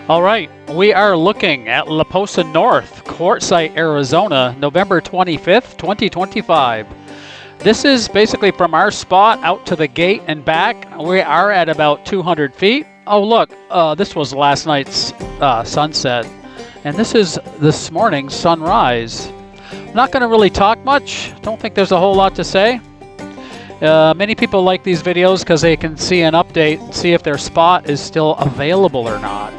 All right, we are looking at Laposa North Quartzsite Arizona, November 25th, 2025. This is basically from our spot out to the gate and back. We are at about 200 feet. Oh look, this was last night's sunset, and this is this morning's sunrise. Not going to really talk much. Don't think there's a whole lot to say. Many people like these videos because they can see an update and see if their spot is still available or not.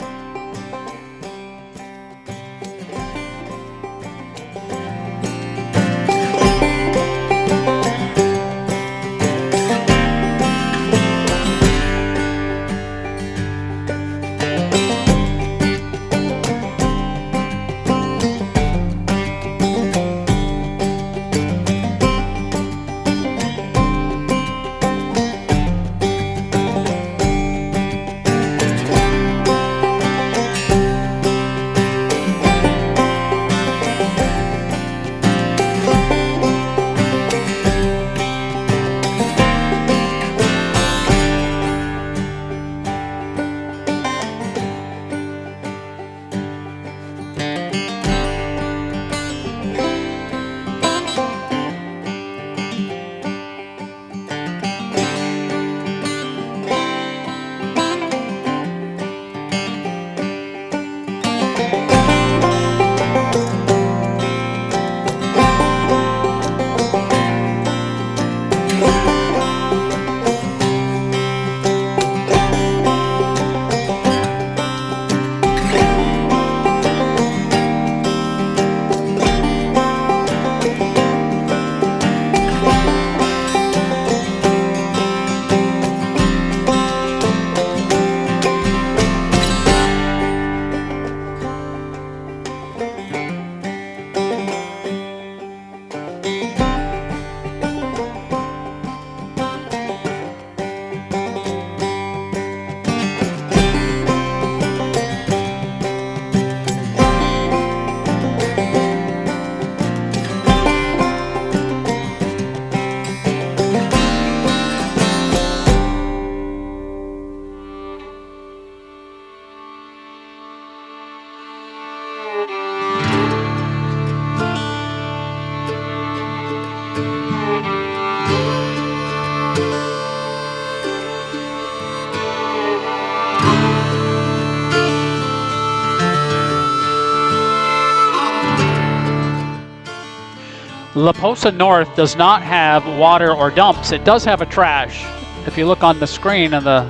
Laposa North does not have water or dumps. It does have a trash. If you look on the screen on the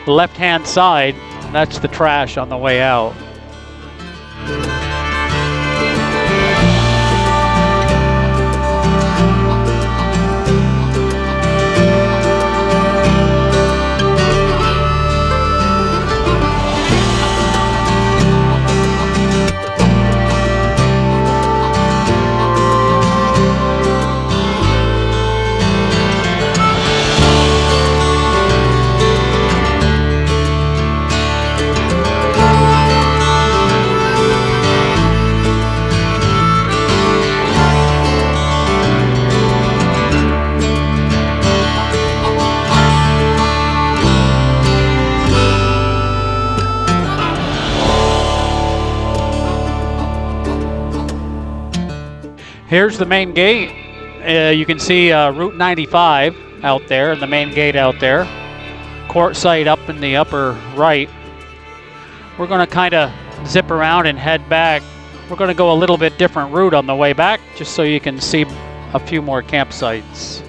left-hand side, that's the trash on the way out. Here's the main gate. You can see Route 95 out there, and the main gate out there. Quartzsite up in the upper right. We're going to kind of zip around and head back. We're going to go a little bit different route on the way back, just so you can see a few more campsites.